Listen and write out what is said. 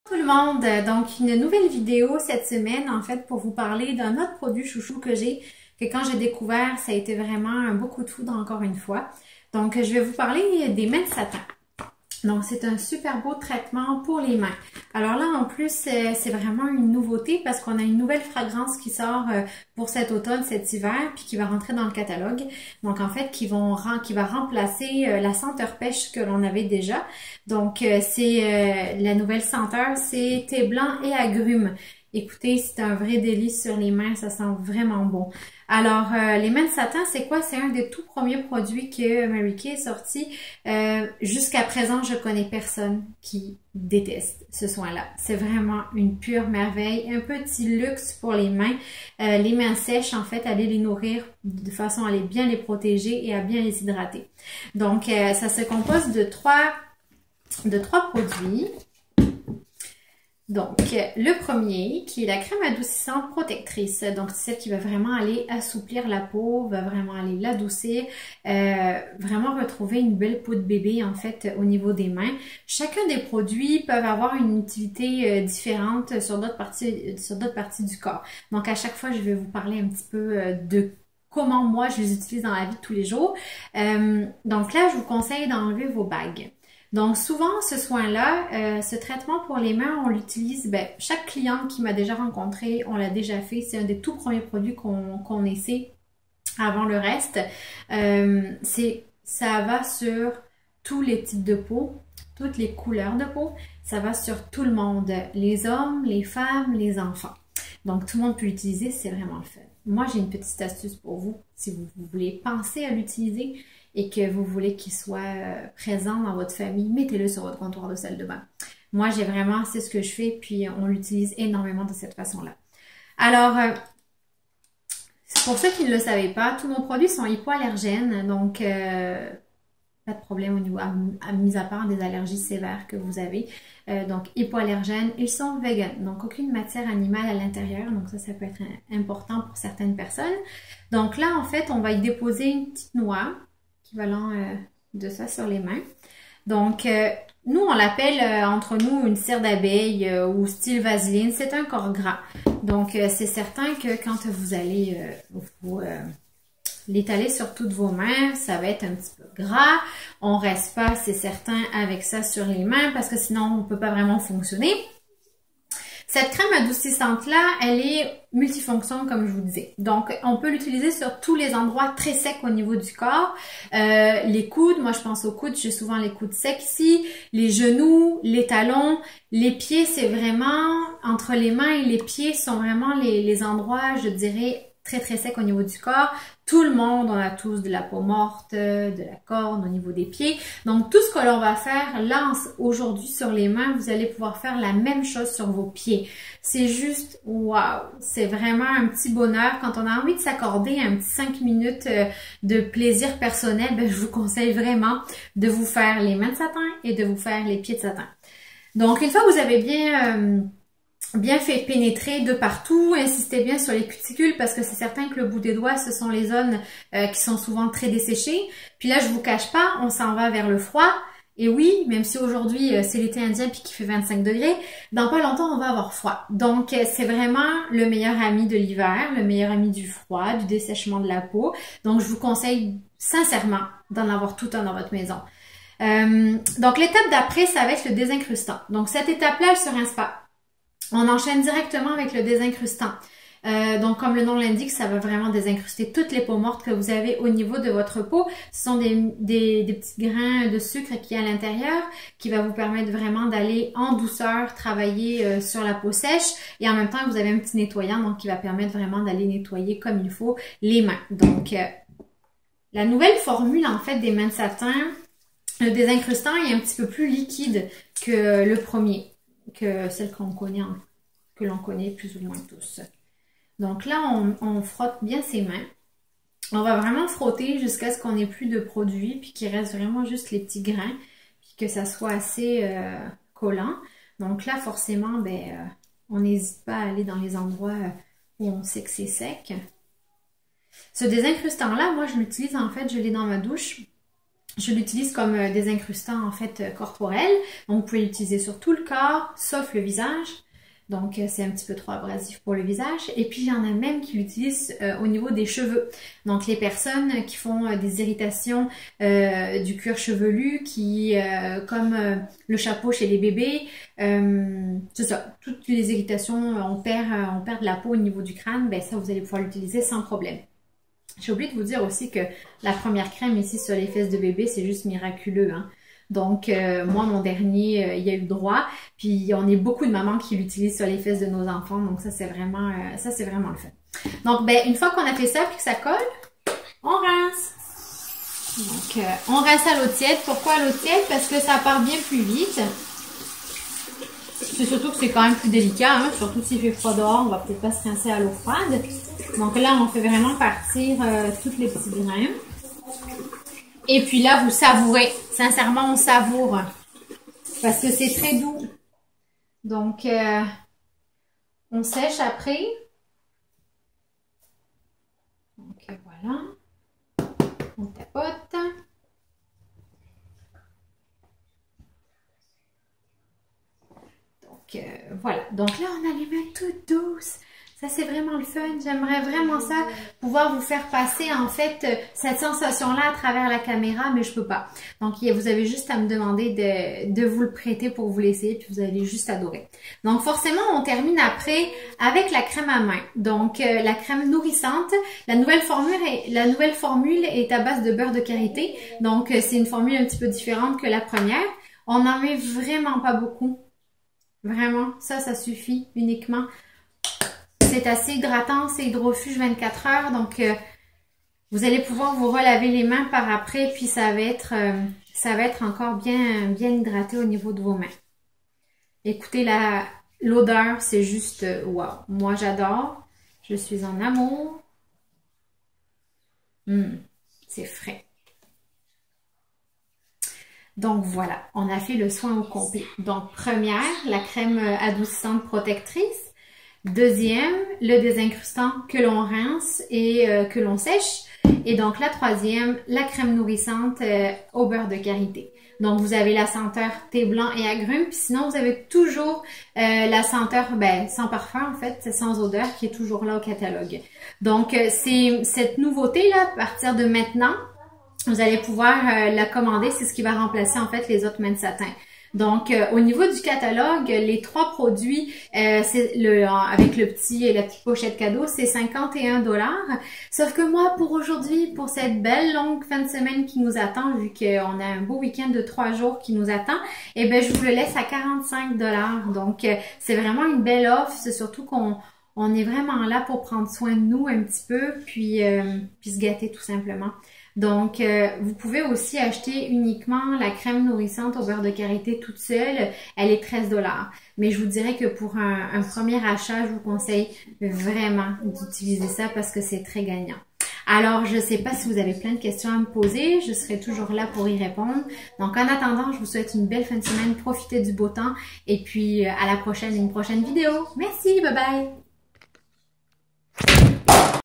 Tout le monde, donc une nouvelle vidéo cette semaine en fait pour vous parler d'un autre produit chouchou que j'ai, que quand j'ai découvert ça a été vraiment un beau coup de foudre encore une fois. Donc je vais vous parler des mains de Satan. Donc c'est un super beau traitement pour les mains. Alors là en plus c'est vraiment une nouveauté parce qu'on a une nouvelle fragrance qui sort pour cet automne, cet hiver, puis qui va rentrer dans le catalogue. Donc en fait qui va remplacer la senteur pêche que l'on avait déjà. Donc c'est la nouvelle senteur, c'est thé blanc et agrumes. Écoutez, c'est un vrai délice sur les mains, ça sent vraiment bon. Alors, les mains de Satan, c'est quoi? C'est un des tout premiers produits que Mary Kay a sorti. Jusqu'à présent, je connais personne qui déteste ce soin-là. C'est vraiment une pure merveille, un petit luxe pour les mains. Les mains sèches, en fait, allez les nourrir de façon à bien les protéger et à bien les hydrater. Donc, ça se compose de trois produits. Donc, le premier, qui est la crème adoucissante protectrice. Donc, c'est celle qui va vraiment aller assouplir la peau, va vraiment aller l'adoucir, vraiment retrouver une belle peau de bébé, en fait, au niveau des mains. Chacun des produits peuvent avoir une utilité différente sur d'autres parties du corps. Donc, à chaque fois, je vais vous parler un petit peu de comment moi, je les utilise dans la vie de tous les jours. Donc là, je vous conseille d'enlever vos bagues. Donc souvent, ce soin-là, ce traitement pour les mains, on l'utilise, chaque cliente qui m'a déjà rencontré, on l'a déjà fait. C'est un des tout premiers produits qu'on essaie avant le reste. Ça va sur tous les types de peau, toutes les couleurs de peau. Ça va sur tout le monde, les hommes, les femmes, les enfants. Donc tout le monde peut l'utiliser, c'est vraiment le fun. Moi, j'ai une petite astuce pour vous, si vous voulez penser à l'utiliser et que vous voulez qu'il soit présent dans votre famille, mettez-le sur votre comptoir de salle de bain. Moi, c'est ce que je fais, puis on l'utilise énormément de cette façon-là. Alors, pour ceux qui ne le savaient pas, tous nos produits sont hypoallergènes, donc pas de problème au niveau, mis à part des allergies sévères que vous avez. Donc, hypoallergènes, ils sont vegan, donc aucune matière animale à l'intérieur, donc ça peut être important pour certaines personnes. Donc là, en fait, on va y déposer une petite noix, équivalent de ça sur les mains. Donc, nous, on l'appelle entre nous une cire d'abeille ou style vaseline. C'est un corps gras. Donc, c'est certain que quand vous allez l'étaler sur toutes vos mains, ça va être un petit peu gras. On reste pas, c'est certain, avec ça sur les mains parce que sinon, on peut pas vraiment fonctionner. Cette crème adoucissante-là, elle est multifonction, comme je vous disais. Donc, on peut l'utiliser sur tous les endroits très secs au niveau du corps. Les coudes, moi je pense aux coudes, j'ai souvent les coudes secs ici. Les genoux, les talons, les pieds, c'est vraiment, entre les mains et les pieds, sont vraiment les endroits, je dirais, très très secs au niveau du corps. Tout le monde, on a tous de la peau morte, de la corne au niveau des pieds. Donc tout ce que l'on va faire là aujourd'hui sur les mains, vous allez pouvoir faire la même chose sur vos pieds. C'est juste waouh, c'est vraiment un petit bonheur quand on a envie de s'accorder un petit 5 minutes de plaisir personnel. Je vous conseille vraiment de vous faire les mains de satin et de vous faire les pieds de satin. Donc une fois que vous avez bien fait pénétrer de partout, insistez bien sur les cuticules parce que c'est certain que le bout des doigts, ce sont les zones qui sont souvent très desséchées. Puis là, je vous cache pas, on s'en va vers le froid. Et oui, même si aujourd'hui c'est l'été indien puis qu'il fait 25 degrés, dans pas longtemps on va avoir froid. Donc c'est vraiment le meilleur ami de l'hiver, le meilleur ami du froid, du dessèchement de la peau. Donc je vous conseille sincèrement d'en avoir tout un dans votre maison. Donc l'étape d'après, ça va être le désincrustant. Donc cette étape-là, elle se rince pas. On enchaîne directement avec le désincrustant. Donc, comme le nom l'indique, ça va vraiment désincruster toutes les peaux mortes que vous avez au niveau de votre peau. Ce sont des petits grains de sucre qui est à l'intérieur, qui va vous permettre vraiment d'aller en douceur, travailler sur la peau sèche. Et en même temps, vous avez un petit nettoyant, donc qui va permettre vraiment d'aller nettoyer comme il faut les mains. Donc, la nouvelle formule, en fait, des mains de satin, le désincrustant est un petit peu plus liquide que le premier, que celle que l'on connaît plus ou moins tous. Donc là, on frotte bien ses mains. On va vraiment frotter jusqu'à ce qu'on n'ait plus de produit, puis qu'il reste vraiment juste les petits grains, puis que ça soit assez collant. Donc là, forcément, on n'hésite pas à aller dans les endroits où on sait que c'est sec. Ce désincrustant-là, moi, je l'utilise en fait, je l'ai dans ma douche. Je l'utilise comme désincrustant en fait corporel. Donc, vous pouvez l'utiliser sur tout le corps, sauf le visage. Donc, c'est un petit peu trop abrasif pour le visage. Et puis, il y en a même qui l'utilisent au niveau des cheveux. Donc, les personnes qui font des irritations du cuir chevelu, comme le chapeau chez les bébés, c'est ça, toutes les irritations, on perd de la peau au niveau du crâne, ben ça, vous allez pouvoir l'utiliser sans problème. J'ai oublié de vous dire aussi que la première crème ici sur les fesses de bébé, c'est juste miraculeux, hein. Donc, moi, mon dernier, il y a eu droit. Puis, on est beaucoup de mamans qui l'utilisent sur les fesses de nos enfants. Donc, ça, c'est vraiment le fun. Donc, ben, une fois qu'on a fait ça puis que ça colle, on rince. Donc, on rince à l'eau tiède. Pourquoi à l'eau tiède? Parce que ça part bien plus vite. C'est surtout que c'est quand même plus délicat, hein? Surtout s'il fait froid dehors, on va peut-être pas se rincer à l'eau froide. Donc là, on fait vraiment partir tous les petits grains. Et puis là, vous savourez. Sincèrement, on savoure. Parce que c'est très doux. Donc, on sèche après. Donc, voilà. On tapote. Donc, voilà. Donc là, on a les mains toutes douces. Ça, c'est vraiment le fun. J'aimerais vraiment ça, pouvoir vous faire passer, en fait, cette sensation-là à travers la caméra, mais je peux pas. Donc, vous avez juste à me demander de vous le prêter pour vous l'essayer, puis vous allez juste adorer. Donc, forcément, on termine après avec la crème à main. Donc, la crème nourrissante. La nouvelle formule est à base de beurre de karité. Donc, c'est une formule un petit peu différente que la première. On n'en met vraiment pas beaucoup. Vraiment, ça suffit uniquement. C'est assez hydratant, c'est hydrofuge 24 heures, donc vous allez pouvoir vous relaver les mains par après, puis ça va être encore bien hydraté au niveau de vos mains. Écoutez, l'odeur, c'est juste wow. Moi, j'adore. Je suis en amour. C'est frais. Donc voilà, on a fait le soin au complet. Donc première, la crème adoucissante protectrice. Deuxième, le désincrustant que l'on rince et que l'on sèche. Et donc la troisième, la crème nourrissante au beurre de karité. Donc vous avez la senteur thé blanc et agrumes. Puis sinon, vous avez toujours la senteur sans parfum en fait, c'est sans odeur qui est toujours là au catalogue. Donc c'est cette nouveauté-là, à partir de maintenant, vous allez pouvoir la commander. C'est ce qui va remplacer en fait les autres mains de satin. Donc, au niveau du catalogue, les 3 produits, avec la petite pochette cadeau, c'est 51 $. Sauf que moi, pour aujourd'hui, pour cette belle longue fin de semaine qui nous attend, vu qu'on a un beau week-end de 3 jours qui nous attend, eh ben, je vous le laisse à 45 $. Donc, c'est vraiment une belle offre. C'est surtout qu'on est vraiment là pour prendre soin de nous un petit peu, puis se gâter tout simplement. Donc, vous pouvez aussi acheter uniquement la crème nourrissante au beurre de karité toute seule. Elle est 13 $. Mais je vous dirais que pour un premier achat, je vous conseille vraiment d'utiliser ça parce que c'est très gagnant. Alors, je ne sais pas si vous avez plein de questions à me poser. Je serai toujours là pour y répondre. Donc, en attendant, je vous souhaite une belle fin de semaine. Profitez du beau temps. Et puis, à la prochaine, une prochaine vidéo. Merci, bye bye!